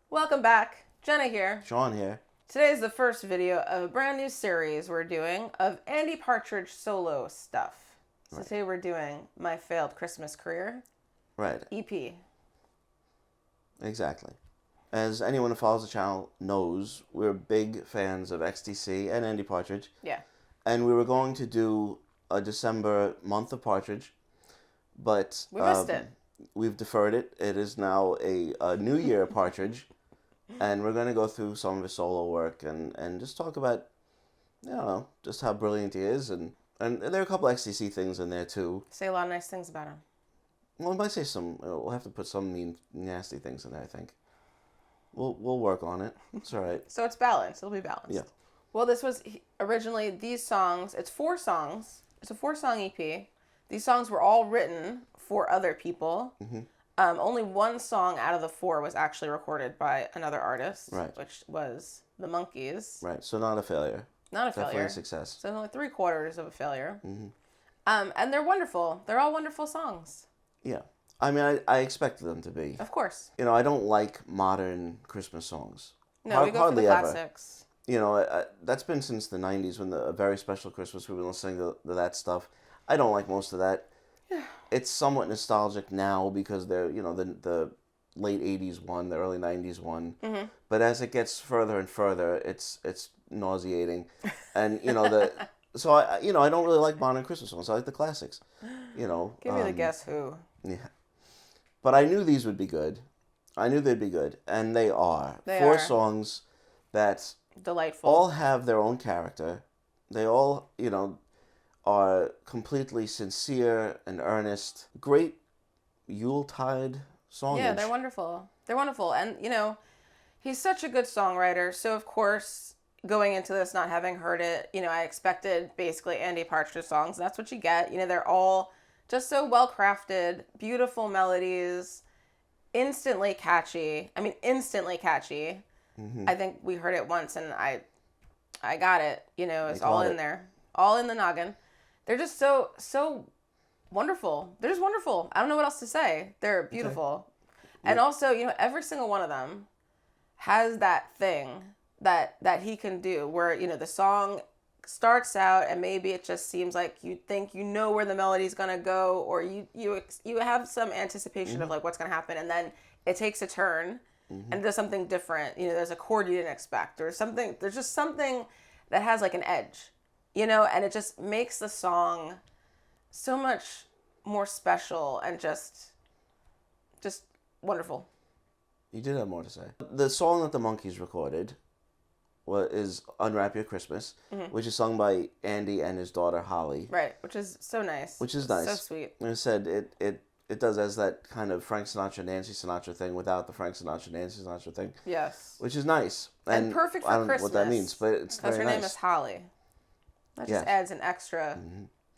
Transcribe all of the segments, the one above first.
Welcome back. Jenna here. Sean here. Today is the first video of a brand new series we're doing of Andy Partridge solo stuff. So today we're doing My Failed Christmas Career. Right. EP. Exactly. As anyone who follows the channel knows, we're big fans of XTC and Andy Partridge. Yeah. And we were going to do a December month of Partridge, but We missed it. We've deferred it. It is now a New Year Partridge, and we're going to go through some of his solo work and just talk about, I don't know, just how brilliant he is. And there are a couple XTC things in there too. Say a lot of nice things about him. Well, I might say some, we'll have to put some mean, nasty things in there, I think. We'll work on it. It's all right. So it's balanced. It'll be balanced. Yeah. Well, this was originally these songs. It's 4 songs. It's a 4-song EP. These songs were all written for other people. Mm-hmm. Only one song out of the 4 was actually recorded by another artist, Right. which was the Monkees. Right, so not a failure. Not a Definitely failure. a success. So only 3/4 of a failure. Mm-hmm. And they're wonderful. They're all wonderful songs. Yeah. I mean, I expected them to be. Of course. You know, I don't like modern Christmas songs. No, we go for the classics. You know, that's been since the 90s when A Very Special Christmas, we've been listening to that stuff. I don't like most of that. Yeah. It's somewhat nostalgic now because they're, you know, the late 80s one, the early 90s one. Mm-hmm. But as it gets further and further, it's nauseating. And, you know, I don't really like modern Christmas songs. I like the classics. You know. Give me the Guess Who. Yeah. But I knew these would be good. I knew they'd be good. And they are. They 4 are. songs that Delightful. all have their own character. They all, you know, are completely sincere and earnest. Great Yuletide songage. Yeah, they're wonderful. They're wonderful. And, you know, he's such a good songwriter. So, of course, going into this, not having heard it, you know, I expected basically Andy Partridge songs. That's what you get. You know, they're all just so well crafted, beautiful melodies, instantly catchy. I mean, instantly catchy. Mm-hmm. I think we heard it once and I got it. You know, it's I all got in it. there. All in the noggin. They're just so wonderful. They're just wonderful. I don't know what else to say. They're beautiful. Okay. And also, you know, every single one of them has that thing that he can do where, you know, the song starts out and maybe it just seems like you think you know where the melody's going to go, or you have some anticipation Mm-hmm. of like what's going to happen, and then it takes a turn and does something different. You know, there's a chord you didn't expect, or something. There's just something that has like an edge, you know, and it just makes the song so much more special and just wonderful. You did have more to say. The song that the Monkees recorded is Unwrap Your Christmas, which is sung by Andy and his daughter Holly. Right, which is so nice. Which is nice. So sweet. And I said it does as that kind of Frank Sinatra, Nancy Sinatra thing without the Frank Sinatra, Nancy Sinatra thing. Yes. Which is nice. And perfect for I don't Christmas. know what that means, but it's very nice. Because her name is Holly. That just adds an extra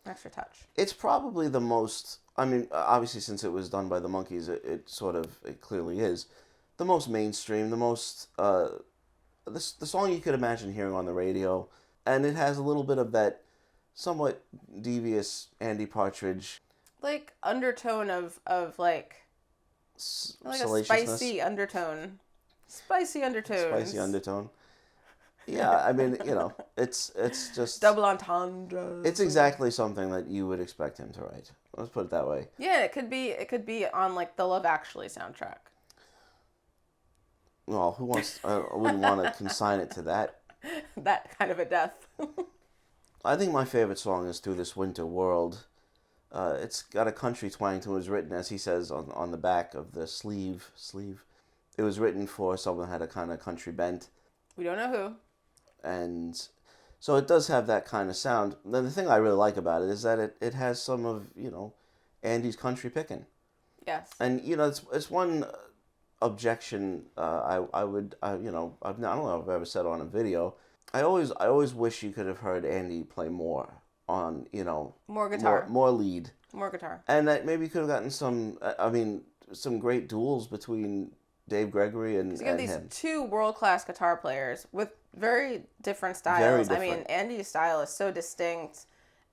touch. It's probably the most, I mean, obviously since it was done by the Monkees, it clearly is the most mainstream, the most, the song you could imagine hearing on the radio. And it has a little bit of that somewhat devious Andy Partridge, like undertone of like a spicy undertone. Spicy undertone. Yeah, I mean, you know, it's just double entendre. It's exactly something that you would expect him to write. Let's put it that way. Yeah, it could be on like the Love Actually soundtrack. Well, who wants? I wouldn't want to consign it to that. That kind of a death. I think my favorite song is "Through This Winter World." It's got a country twang to it. It was written, as he says on the back of the sleeve. It was written for someone who had a kind of country bent. We don't know who. And so it does have that kind of sound. Then the thing I really like about it is that it has some of, you know, Andy's country picking. Yes. And, you know, it's one objection I don't know if I've ever said on a video. I always wish you could have heard Andy play more on, you know, more guitar, more lead, more guitar, and that maybe you could have gotten some great duels between Dave Gregory and you have these him. 2 world-class guitar players with very different styles. Very different. I mean, Andy's style is so distinct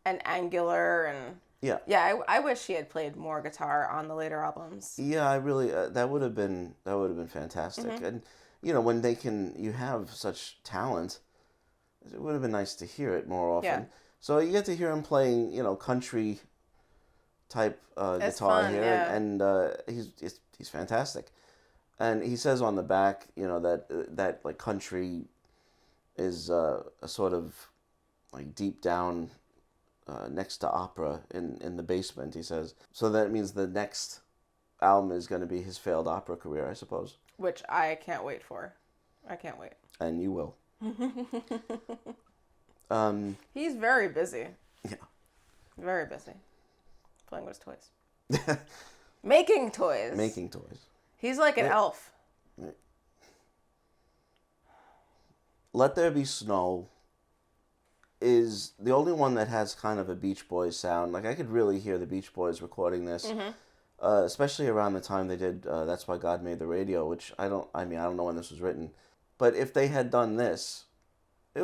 and angular, and Yeah. Yeah, I wish he had played more guitar on the later albums. Yeah, I really that would have been fantastic. Mm-hmm. And when you have such talent, it would have been nice to hear it more often. Yeah. So you get to hear him playing, country type It's guitar fun, here, yeah. and he's fantastic. And he says on the back, that like country is a sort of like deep down next to opera in the basement. He says so that means the next album is going to be his failed opera career, I suppose. Which I can't wait for. I can't wait. And you will. He's very busy. Yeah. Very busy. Playing with his toys. Making toys. Making toys. He's like an elf. Let There Be Snow is the only one that has kind of a Beach Boys sound. Like, I could really hear the Beach Boys recording this, especially around the time they did That's Why God Made the Radio, which I don't know when this was written. But if they had done this, it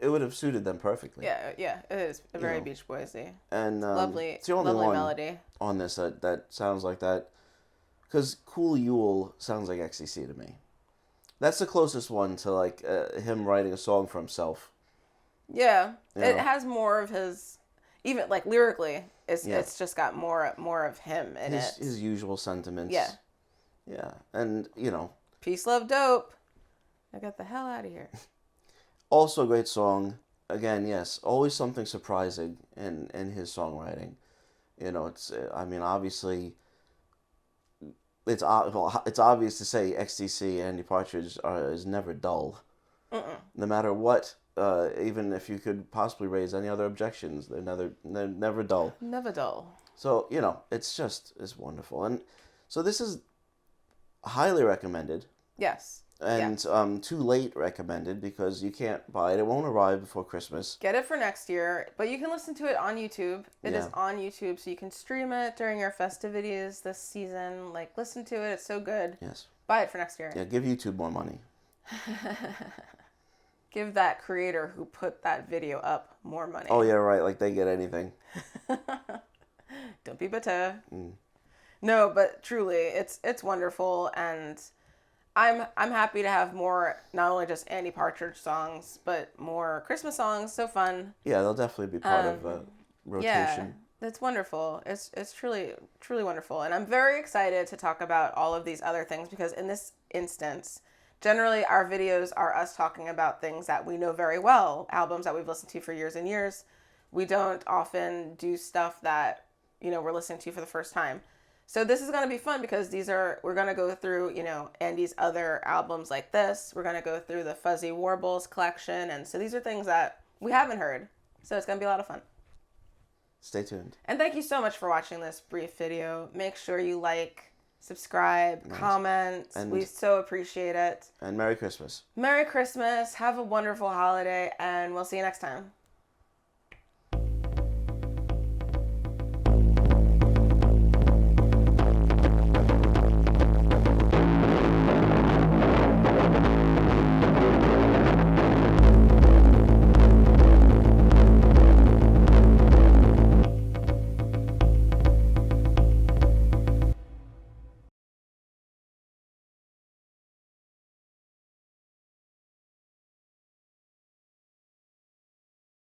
would have suited them perfectly. Yeah, it is a very Beach Boys-y. And Lovely, it's the only lovely one melody on this that sounds like that. Because Cool Yule sounds like XTC to me. That's the closest one to like him writing a song for himself. Yeah, You it know? has more of his, even like lyrically, it's just got more of him in it. His usual sentiments. Yeah. Yeah, and Peace, love, dope. I got the hell out of here. also a great song. Again, yes, always something surprising in his songwriting. It's obviously. It's obvious to say XTC and Andy Partridge is never dull. No matter what, even if you could possibly raise any other objections, they're never dull. Never dull. So it's wonderful, and so this is highly recommended. Yes. And too late recommended because you can't buy it. It won't arrive before Christmas. Get it for next year, but you can listen to it on YouTube. It is on YouTube, so you can stream it during your festivities this season. Like, listen to it. It's so good. Yes. Buy it for next year. Yeah, give YouTube more money. Give that creator who put that video up more money. Oh, yeah, right. Like, they get anything. Don't be bitter. No, but truly, it's wonderful, and I'm happy to have more, not only just Andy Partridge songs, but more Christmas songs. So fun. Yeah, they'll definitely be part of a rotation. Yeah, it's wonderful. It's truly, truly wonderful. And I'm very excited to talk about all of these other things because in this instance, generally our videos are us talking about things that we know very well, albums that we've listened to for years and years. We don't often do stuff that, we're listening to for the first time. So this is going to be fun because we're going to go through, Andy's other albums like this. We're going to go through the Fuzzy Warbles collection. And so these are things that we haven't heard. So it's going to be a lot of fun. Stay tuned. And thank you so much for watching this brief video. Make sure you like, subscribe, comment. We so appreciate it. And Merry Christmas. Merry Christmas. Have a wonderful holiday. And we'll see you next time.